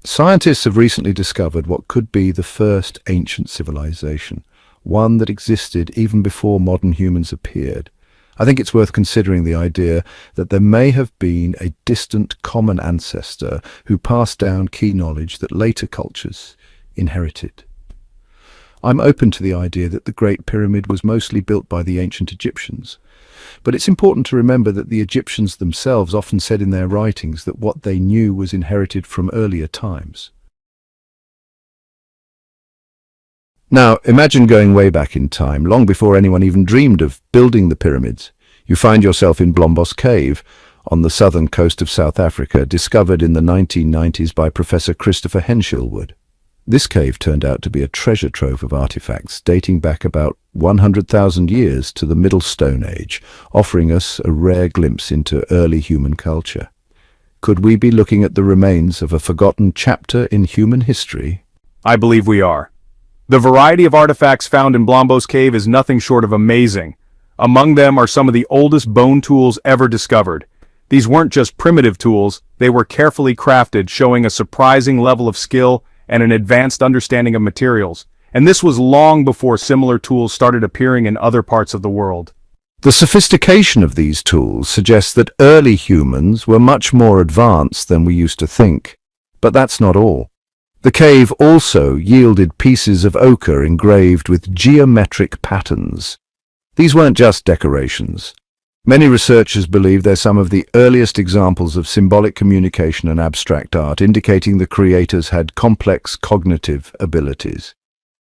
Scientists have recently discovered what could be the first ancient civilization, one that existed even before modern humans appeared. I think it's worth considering the idea that there may have been a distant common ancestor who passed down key knowledge that later cultures inherited. I'm open to the idea that the Great Pyramid was mostly built by the ancient Egyptians, but it's important to remember that the Egyptians themselves often said in their writings that what they knew was inherited from earlier times. Now, imagine going way back in time, long before anyone even dreamed of building the pyramids. You find yourself in Blombos Cave, on the southern coast of South Africa, discovered in the 1990s by Professor Christopher Henshelwood. This cave turned out to be a treasure trove of artifacts dating back about 100,000 years to the Middle Stone Age, offering us a rare glimpse into early human culture. Could we be looking at the remains of a forgotten chapter in human history? I believe we are. The variety of artifacts found in Blombos Cave is nothing short of amazing. Among them are some of the oldest bone tools ever discovered. These weren't just primitive tools, they were carefully crafted, showing a surprising level of skill and an advanced understanding of materials. And this was long before similar tools started appearing in other parts of the world. The sophistication of these tools suggests that early humans were much more advanced than we used to think. But that's not all. The cave also yielded pieces of ochre engraved with geometric patterns. These weren't just decorations. Many researchers believe they're some of the earliest examples of symbolic communication and abstract art, indicating the creators had complex cognitive abilities.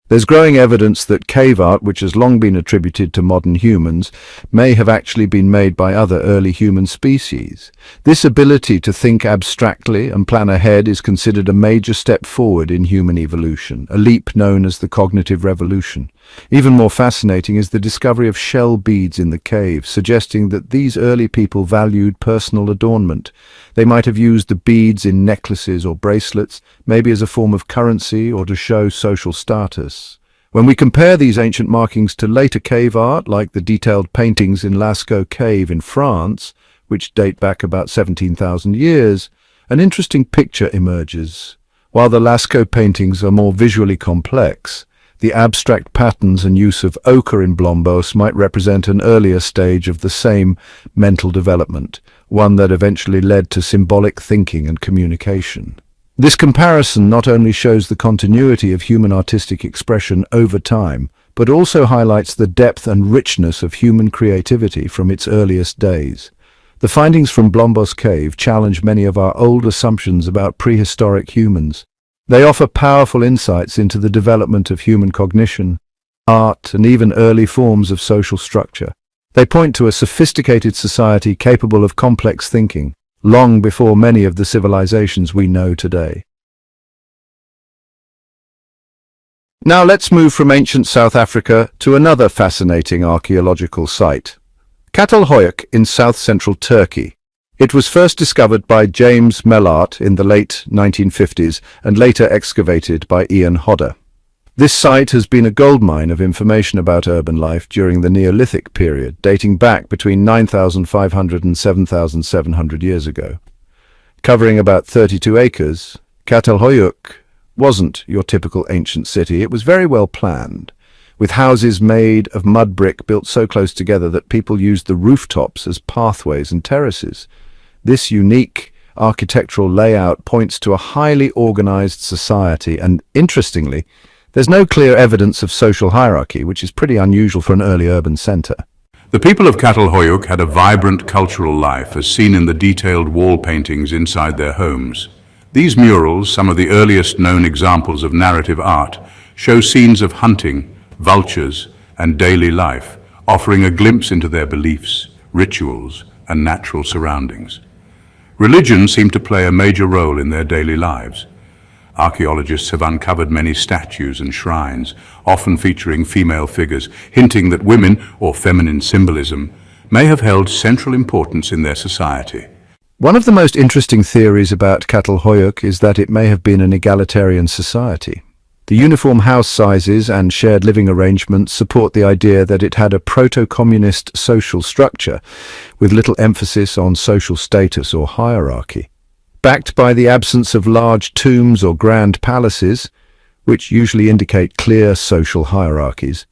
There's growing evidence that cave art, which has long been attributed to modern humans, may have actually been made by other early human species. This ability to think abstractly and plan ahead is considered a major step forward in human evolution, a leap known as the cognitive revolution. Even more fascinating is the discovery of shell beads in the cave, suggesting that these early people valued personal adornment. They might have used the beads in necklaces or bracelets, maybe as a form of currency or to show social status. When we compare these ancient markings to later cave art, like the detailed paintings in Lascaux Cave in France, which date back about 17,000 years, an interesting picture emerges. While the Lascaux paintings are more visually complex, the abstract patterns and use of ochre in Blombos might represent an earlier stage of the same mental development, one that eventually led to symbolic thinking and communication. This comparison not only shows the continuity of human artistic expression over time, but also highlights the depth and richness of human creativity from its earliest days. The findings from Blombos Cave challenge many of our old assumptions about prehistoric humans. They offer powerful insights into the development of human cognition, art, and even early forms of social structure. They point to a sophisticated society capable of complex thinking, long before many of the civilizations we know today. Now let's move from ancient South Africa to another fascinating archaeological site, Çatalhöyük in south-central Turkey. It was first discovered by James Mellart in the late 1950s and later excavated by Ian Hodder. This site has been a goldmine of information about urban life during the Neolithic period, dating back between 9,500 and 7,700 years ago. Covering about 32 acres, Çatalhöyük wasn't your typical ancient city. It was very well planned, with houses made of mud brick built so close together that people used the rooftops as pathways and terraces. This unique architectural layout points to a highly organized society, and interestingly, there's no clear evidence of social hierarchy, which is pretty unusual for an early urban center. The people of Çatalhöyük had a vibrant cultural life, as seen in the detailed wall paintings inside their homes. These murals, some of the earliest known examples of narrative art, show scenes of hunting, vultures, and daily life, offering a glimpse into their beliefs, rituals, and natural surroundings. Religion seemed to play a major role in their daily lives. Archaeologists have uncovered many statues and shrines, often featuring female figures, hinting that women, or feminine symbolism, may have held central importance in their society. One of the most interesting theories about Çatalhöyük is that it may have been an egalitarian society. The uniform house sizes and shared living arrangements support the idea that it had a proto-communist social structure, with little emphasis on social status or hierarchy. backed by the absence of large tombs or grand palaces, which usually indicate clear social hierarchies.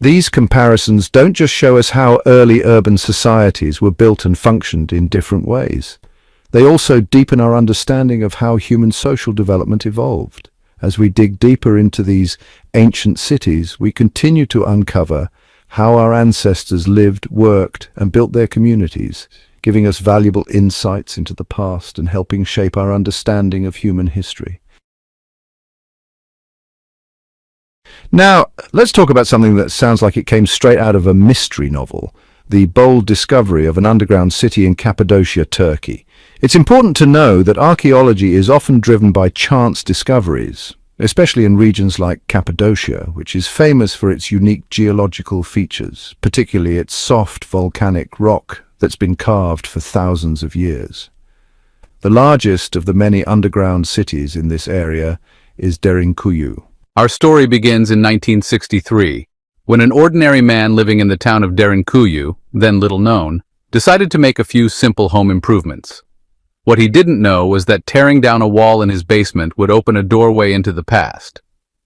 These comparisons don't just show us how early urban societies were built and functioned in different ways. They also deepen our understanding of how human social development evolved. As we dig deeper into these ancient cities, we continue to uncover how our ancestors lived, worked, and built their communities, giving us valuable insights into the past and helping shape our understanding of human history. Now, let's talk about something that sounds like it came straight out of a mystery novel, the bold discovery of an underground city in Cappadocia, Turkey. It's important to know that archaeology is often driven by chance discoveries, especially in regions like Cappadocia, which is famous for its unique geological features, particularly its soft volcanic rock that's been carved for thousands of years. The largest of the many underground cities in this area is Derinkuyu. Our story begins in 1963, when an ordinary man living in the town of Derinkuyu, then little known, decided to make a few simple home improvements. What he didn't know was that tearing down a wall in his basement would open a doorway into the past.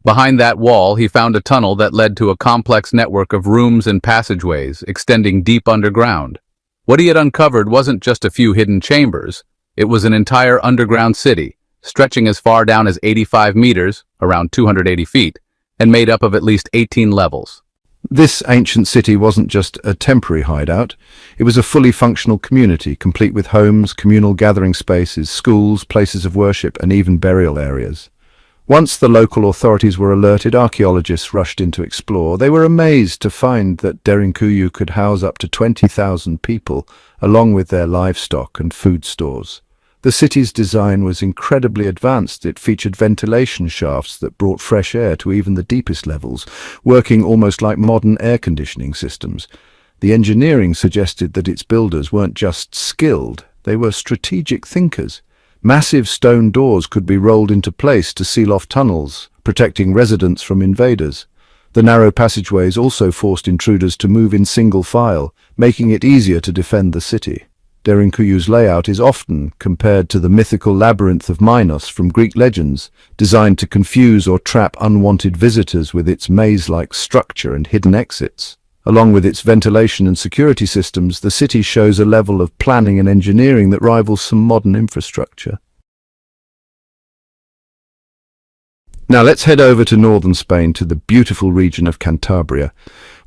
Behind that wall, he found a tunnel that led to a complex network of rooms and passageways extending deep underground. What he had uncovered wasn't just a few hidden chambers, it was an entire underground city, stretching as far down as 85 meters, around 280 feet, and made up of at least 18 levels. This ancient city wasn't just a temporary hideout, it was a fully functional community, complete with homes, communal gathering spaces, schools, places of worship, and even burial areas. Once the local authorities were alerted, archaeologists rushed in to explore. They were amazed to find that Derinkuyu could house up to 20,000 people, along with their livestock and food stores. The city's design was incredibly advanced. It featured ventilation shafts that brought fresh air to even the deepest levels, working almost like modern air conditioning systems. The engineering suggested that its builders weren't just skilled, they were strategic thinkers. Massive stone doors could be rolled into place to seal off tunnels, protecting residents from invaders. The narrow passageways also forced intruders to move in single file, making it easier to defend the city. Derinkuyu's layout is often compared to the mythical labyrinth of Minos from Greek legends, designed to confuse or trap unwanted visitors with its maze-like structure and hidden exits. Along with its ventilation and security systems, the city shows a level of planning and engineering that rivals some modern infrastructure. Now let's head over to northern Spain, to the beautiful region of Cantabria,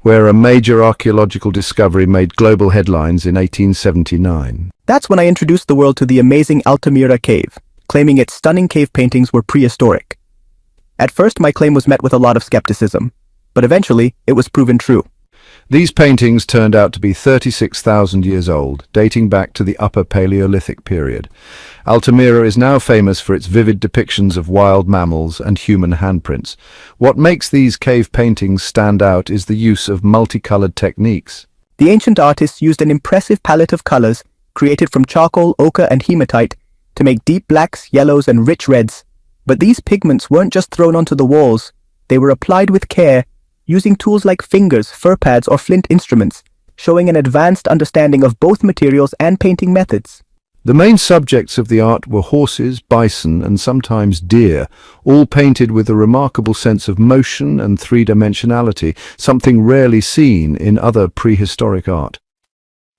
where a major archaeological discovery made global headlines in 1879. That's when I introduced the world to the amazing Altamira cave, claiming its stunning cave paintings were prehistoric. At first, my claim was met with a lot of skepticism, but eventually it was proven true. These paintings turned out to be 36,000 years old, dating back to the Upper Paleolithic period. Altamira is now famous for its vivid depictions of wild mammals and human handprints. What makes these cave paintings stand out is the use of multicolored techniques. The ancient artists used an impressive palette of colors created from charcoal, ochre, and hematite to make deep blacks, yellows, and rich reds. But these pigments weren't just thrown onto the walls, they were applied with care, using tools like fingers, fur pads, or flint instruments, showing an advanced understanding of both materials and painting methods. The main subjects of the art were horses, bison, and sometimes deer, all painted with a remarkable sense of motion and three-dimensionality, something rarely seen in other prehistoric art.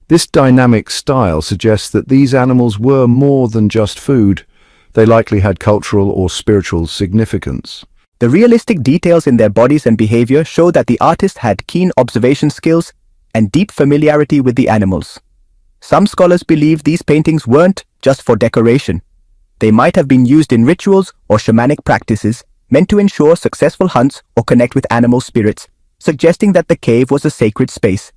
This dynamic style suggests that these animals were more than just food. They likely had cultural or spiritual significance. The realistic details in their bodies and behavior show that the artist had keen observation skills and deep familiarity with the animals. Some scholars believe these paintings weren't just for decoration. They might have been used in rituals or shamanic practices meant to ensure successful hunts or connect with animal spirits, suggesting that the cave was a sacred space.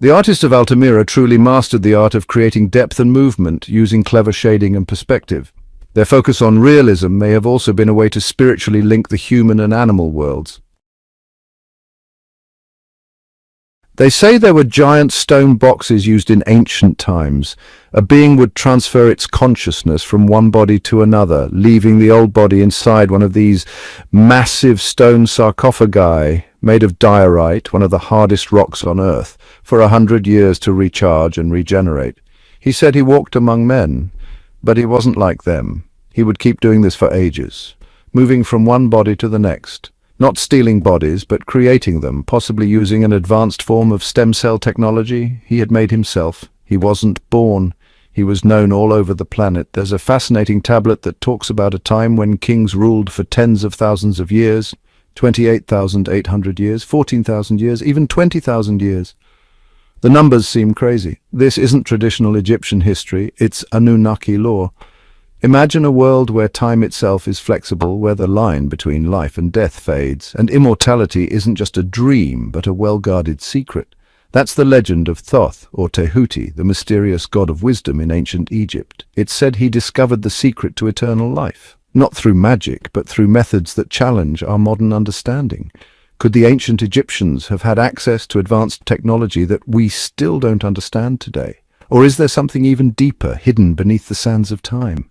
The artist of Altamira truly mastered the art of creating depth and movement using clever shading and perspective. Their focus on realism may have also been a way to spiritually link the human and animal worlds. They say there were giant stone boxes used in ancient times. A being would transfer its consciousness from one body to another, leaving the old body inside one of these massive stone sarcophagi made of diorite, one of the hardest rocks on Earth, for 100 years to recharge and regenerate. He said he walked among men, But he wasn't like them. He would keep doing this for ages, moving from one body to the next, not stealing bodies, but creating them, possibly using an advanced form of stem cell technology he had made himself. He wasn't born. He was known all over the planet. There's a fascinating tablet that talks about a time when kings ruled for tens of thousands of years, 28,800 years, 14,000 years, even 20,000 years. The numbers seem crazy. This isn't traditional Egyptian history, it's Anunnaki lore. Imagine a world where time itself is flexible, where the line between life and death fades, and immortality isn't just a dream, but a well-guarded secret. That's the legend of Thoth, or Tehuti, the mysterious god of wisdom in ancient Egypt. It's said he discovered the secret to eternal life, not through magic, but through methods that challenge our modern understanding. Could the ancient Egyptians have had access to advanced technology that we still don't understand today? Or is there something even deeper, hidden beneath the sands of time?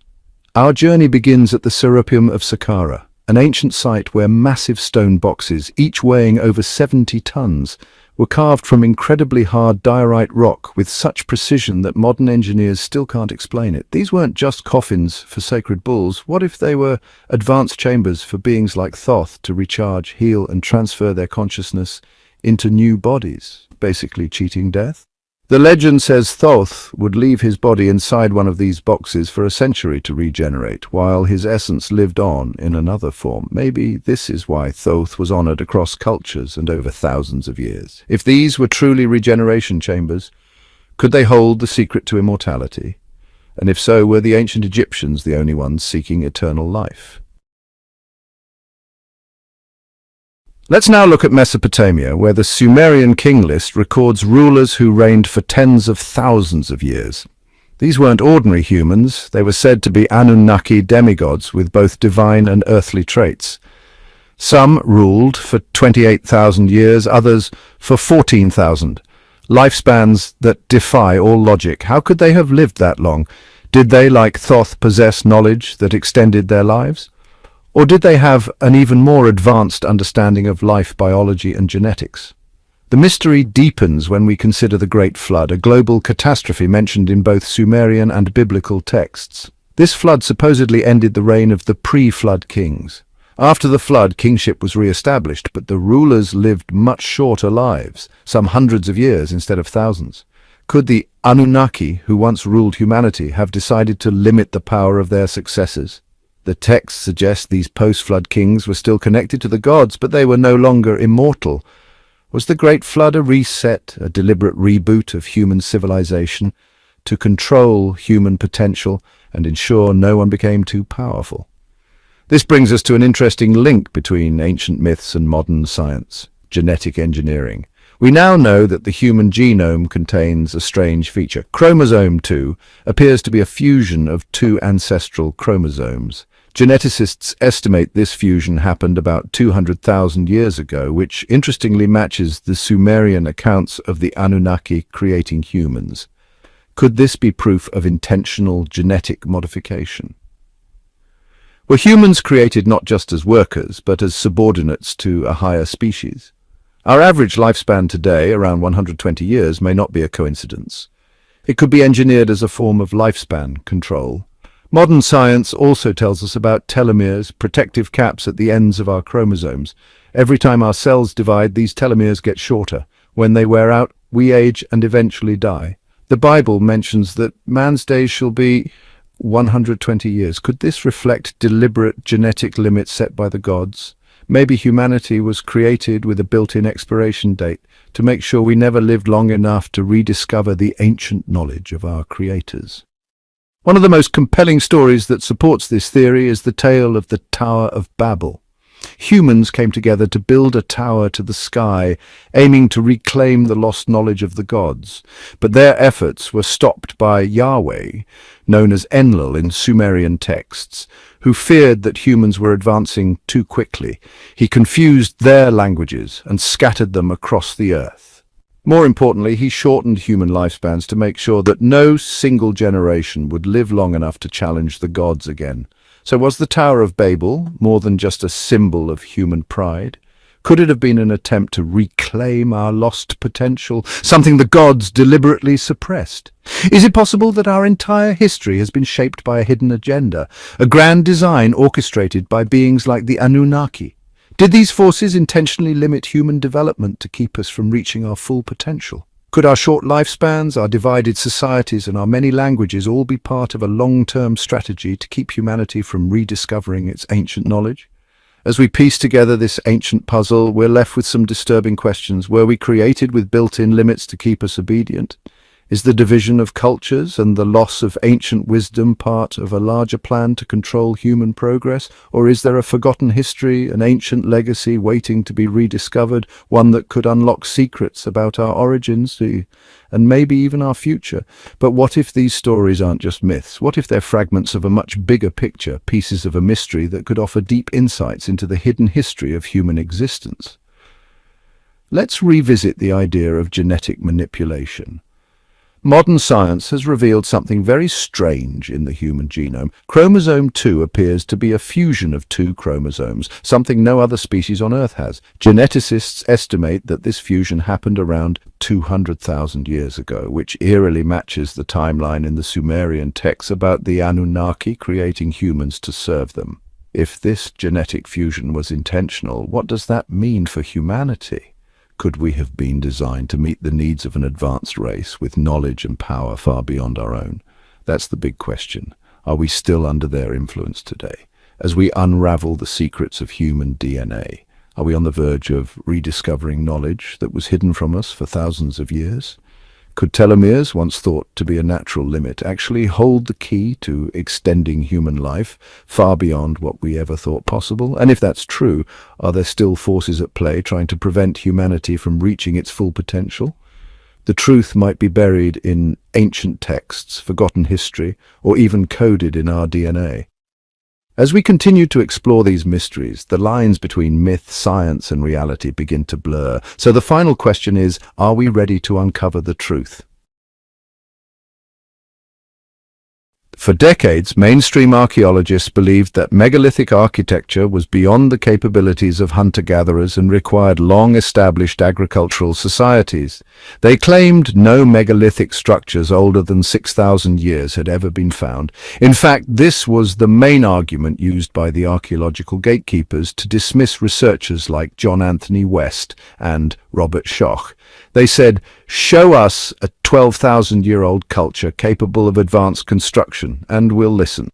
Our journey begins at the Serapeum of Saqqara, an ancient site where massive stone boxes, each weighing over 70 tons, were carved from incredibly hard diorite rock with such precision that modern engineers still can't explain it. These weren't just coffins for sacred bulls. What if they were advanced chambers for beings like Thoth to recharge, heal, and transfer their consciousness into new bodies, basically cheating death? The legend says Thoth would leave his body inside one of these boxes for a century to regenerate, while his essence lived on in another form. Maybe this is why Thoth was honored across cultures and over thousands of years. If these were truly regeneration chambers, could they hold the secret to immortality? And if so, were the ancient Egyptians the only ones seeking eternal life? Let's now look at Mesopotamia, where the Sumerian king list records rulers who reigned for tens of thousands of years. These weren't ordinary humans. They were said to be Anunnaki demigods with both divine and earthly traits. Some ruled for 28,000 years, others for 14,000. Lifespans that defy all logic. How could they have lived that long? Did they, like Thoth, possess knowledge that extended their lives? Or did they have an even more advanced understanding of life, biology, and genetics? The mystery deepens when we consider the Great Flood, a global catastrophe mentioned in both Sumerian and biblical texts. This flood supposedly ended the reign of the pre-flood kings. After the flood, kingship was re-established, but the rulers lived much shorter lives, some hundreds of years instead of thousands. Could the Anunnaki, who once ruled humanity, have decided to limit the power of their successors? The texts suggest these post-flood kings were still connected to the gods, but they were no longer immortal. Was the Great Flood a reset, a deliberate reboot of human civilization to control human potential and ensure no one became too powerful? This brings us to an interesting link between ancient myths and modern science, genetic engineering. We now know that the human genome contains a strange feature. Chromosome 2 appears to be a fusion of two ancestral chromosomes. Geneticists estimate this fusion happened about 200,000 years ago, which interestingly matches the Sumerian accounts of the Anunnaki creating humans. Could this be proof of intentional genetic modification? Were humans created not just as workers, but as subordinates to a higher species? Our average lifespan today, around 120 years, may not be a coincidence. It could be engineered as a form of lifespan control. Modern science also tells us about telomeres, protective caps at the ends of our chromosomes. Every time our cells divide, these telomeres get shorter. When they wear out, we age and eventually die. The Bible mentions that man's days shall be 120 years. Could this reflect deliberate genetic limits set by the gods? Maybe humanity was created with a built-in expiration date to make sure we never lived long enough to rediscover the ancient knowledge of our creators. One of the most compelling stories that supports this theory is the tale of the Tower of Babel. Humans came together to build a tower to the sky, aiming to reclaim the lost knowledge of the gods. But their efforts were stopped by Yahweh, known as Enlil in Sumerian texts, who feared that humans were advancing too quickly. He confused their languages and scattered them across the earth. More importantly, he shortened human lifespans to make sure that no single generation would live long enough to challenge the gods again. So was the Tower of Babel more than just a symbol of human pride? Could it have been an attempt to reclaim our lost potential, something the gods deliberately suppressed? Is it possible that our entire history has been shaped by a hidden agenda, a grand design orchestrated by beings like the Anunnaki? Did these forces intentionally limit human development to keep us from reaching our full potential? Could our short lifespans, our divided societies, and our many languages all be part of a long-term strategy to keep humanity from rediscovering its ancient knowledge? As we piece together this ancient puzzle, we're left with some disturbing questions. Were we created with built-in limits to keep us obedient? Is the division of cultures and the loss of ancient wisdom part of a larger plan to control human progress? Or is there a forgotten history, an ancient legacy waiting to be rediscovered, one that could unlock secrets about our origins and maybe even our future? But what if these stories aren't just myths? What if they're fragments of a much bigger picture, pieces of a mystery that could offer deep insights into the hidden history of human existence? Let's revisit the idea of genetic manipulation. Modern science has revealed something very strange in the human genome. Chromosome 2 appears to be a fusion of two chromosomes, something no other species on Earth has. Geneticists estimate that this fusion happened around 200,000 years ago, which eerily matches the timeline in the Sumerian texts about the Anunnaki creating humans to serve them. If this genetic fusion was intentional, what does that mean for humanity? Could we have been designed to meet the needs of an advanced race with knowledge and power far beyond our own? That's the big question. Are we still under their influence today? As we unravel the secrets of human DNA, are we on the verge of rediscovering knowledge that was hidden from us for thousands of years? Could telomeres, once thought to be a natural limit, actually hold the key to extending human life far beyond what we ever thought possible? And if that's true, are there still forces at play trying to prevent humanity from reaching its full potential? The truth might be buried in ancient texts, forgotten history, or even coded in our DNA. As we continue to explore these mysteries, the lines between myth, science, and reality begin to blur. So the final question is, are we ready to uncover the truth? For decades, mainstream archaeologists believed that megalithic architecture was beyond the capabilities of hunter-gatherers and required long-established agricultural societies. They claimed no megalithic structures older than 6,000 years had ever been found. In fact, this was the main argument used by the archaeological gatekeepers to dismiss researchers like John Anthony West and Robert Schoch. They said, "Show us a 12,000-year-old culture capable of advanced construction, and we'll listen."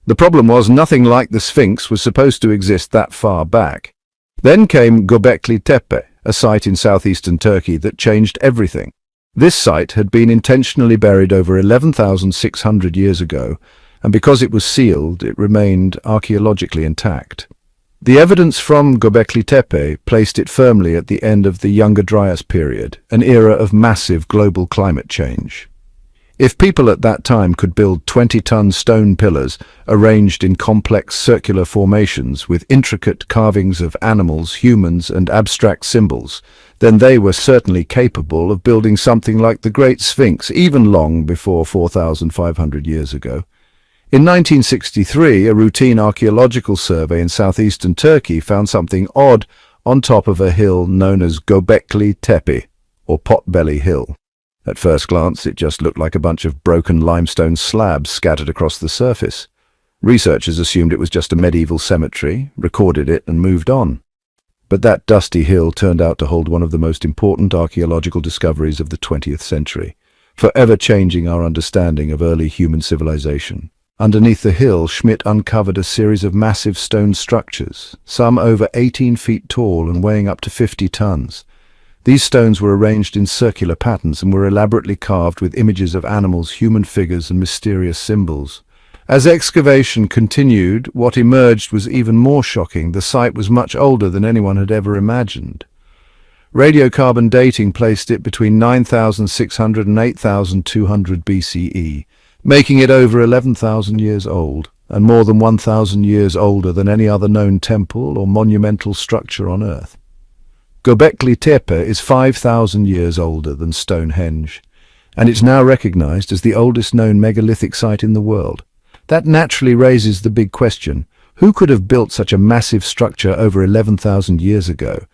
The problem was nothing like the Sphinx was supposed to exist that far back. Then came Göbekli Tepe, a site in southeastern Turkey that changed everything. This site had been intentionally buried over 11,600 years ago, and because it was sealed, it remained archaeologically intact. The evidence from Göbekli Tepe placed it firmly at the end of the Younger Dryas period, an era of massive global climate change. If people at that time could build 20-ton stone pillars arranged in complex circular formations with intricate carvings of animals, humans, and abstract symbols, then they were certainly capable of building something like the Great Sphinx even long before 4,500 years ago. In 1963, a routine archaeological survey in southeastern Turkey found something odd on top of a hill known as Göbekli Tepe, or Potbelly Hill. At first glance, it just looked like a bunch of broken limestone slabs scattered across the surface. Researchers assumed it was just a medieval cemetery, recorded it, and moved on. But that dusty hill turned out to hold one of the most important archaeological discoveries of the 20th century, forever changing our understanding of early human civilization. Underneath the hill, Schmidt uncovered a series of massive stone structures, some over 18 feet tall and weighing up to 50 tons. These stones were arranged in circular patterns and were elaborately carved with images of animals, human figures, and mysterious symbols. As excavation continued, what emerged was even more shocking. The site was much older than anyone had ever imagined. Radiocarbon dating placed it between 9,600 and 8,200 BCE, making it over 11,000 years old, and more than 1,000 years older than any other known temple or monumental structure on Earth. Göbekli Tepe is 5,000 years older than Stonehenge, and it's now recognized as the oldest known megalithic site in the world. That naturally raises the big question, who could have built such a massive structure over 11,000 years ago?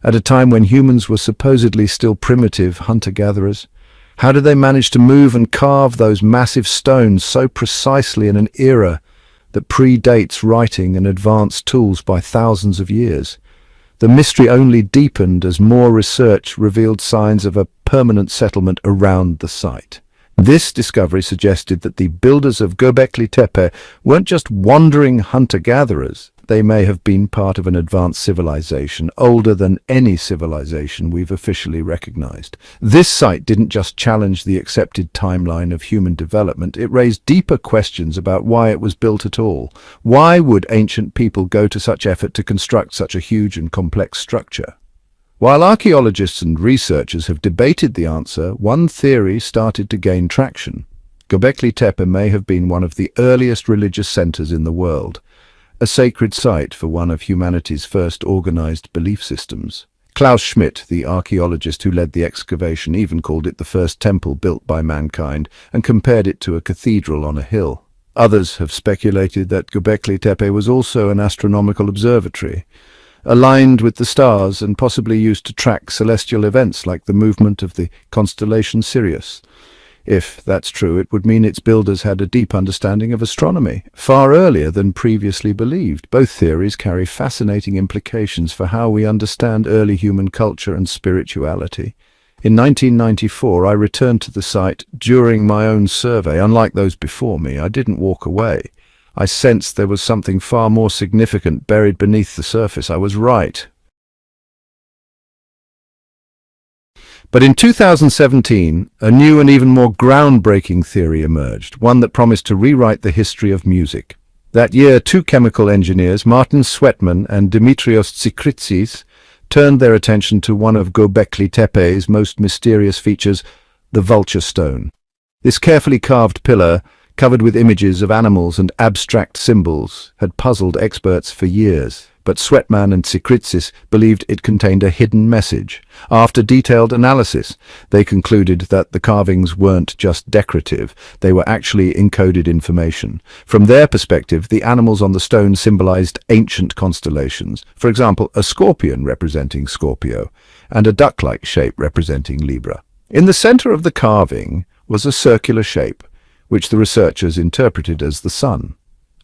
at a time when humans were supposedly still primitive hunter-gatherers? How did they manage to move and carve those massive stones so precisely in an era that predates writing and advanced tools by thousands of years? The mystery only deepened as more research revealed signs of a permanent settlement around the site. This discovery suggested that the builders of Göbekli Tepe weren't just wandering hunter-gatherers. They may have been part of an advanced civilization, older than any civilization we've officially recognized. This site didn't just challenge the accepted timeline of human development, it raised deeper questions about why it was built at all. Why would ancient people go to such effort to construct such a huge and complex structure? While archaeologists and researchers have debated the answer, one theory started to gain traction. Göbekli Tepe may have been one of the earliest religious centers in the world, a sacred site for one of humanity's first organized belief systems. Klaus Schmidt, the archaeologist who led the excavation, even called it the first temple built by mankind and compared it to a cathedral on a hill. Others have speculated that Göbekli Tepe was also an astronomical observatory, aligned with the stars and possibly used to track celestial events like the movement of the constellation Sirius. If that's true, it would mean its builders had a deep understanding of astronomy, far earlier than previously believed. Both theories carry fascinating implications for how we understand early human culture and spirituality. In 1994, I returned to the site during my own survey. Unlike those before me, I didn't walk away. I sensed there was something far more significant buried beneath the surface. I was right. But in 2017, a new and even more groundbreaking theory emerged, one that promised to rewrite the history of music. That year, two chemical engineers, Martin Sweatman and Dimitrios Tsikritsis, turned their attention to one of Göbekli Tepe's most mysterious features, the Vulture Stone. This carefully carved pillar, covered with images of animals and abstract symbols, had puzzled experts for years. But Sweatman and Tsikritsis believed it contained a hidden message. After detailed analysis, they concluded that the carvings weren't just decorative, they were actually encoded information. From their perspective, the animals on the stone symbolized ancient constellations, for example, a scorpion representing Scorpio, and a duck-like shape representing Libra. In the center of the carving was a circular shape, which the researchers interpreted as the sun.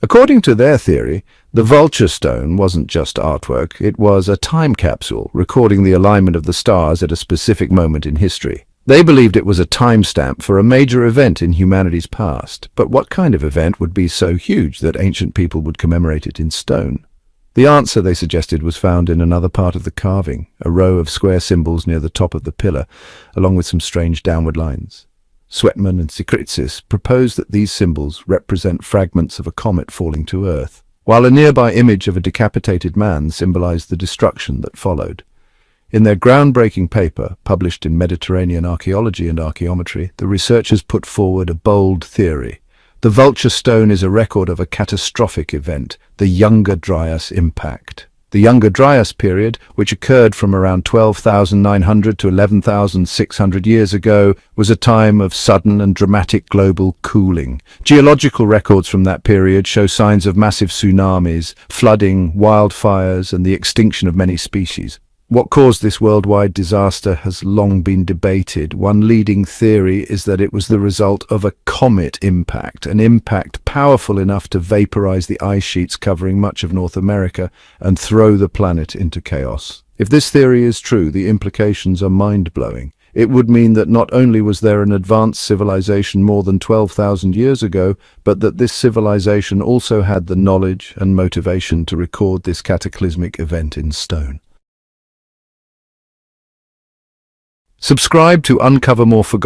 According to their theory, the Vulture Stone wasn't just artwork, it was a time capsule recording the alignment of the stars at a specific moment in history. They believed it was a timestamp for a major event in humanity's past. But what kind of event would be so huge that ancient people would commemorate it in stone? The answer, they suggested, was found in another part of the carving, a row of square symbols near the top of the pillar, along with some strange downward lines. Sweatman and Tsikritsis proposed that these symbols represent fragments of a comet falling to Earth, while a nearby image of a decapitated man symbolized the destruction that followed. In their groundbreaking paper, published in Mediterranean Archaeology and Archaeometry, the researchers put forward a bold theory. The Vulture Stone is a record of a catastrophic event, the Younger Dryas Impact. The Younger Dryas period, which occurred from around 12,900 to 11,600 years ago, was a time of sudden and dramatic global cooling. Geological records from that period show signs of massive tsunamis, flooding, wildfires, and the extinction of many species. What caused this worldwide disaster has long been debated. One leading theory is that it was the result of a comet impact, an impact powerful enough to vaporize the ice sheets covering much of North America and throw the planet into chaos. If this theory is true, the implications are mind-blowing. It would mean that not only was there an advanced civilization more than 12,000 years ago, but that this civilization also had the knowledge and motivation to record this cataclysmic event in stone. Subscribe to uncover more forgotten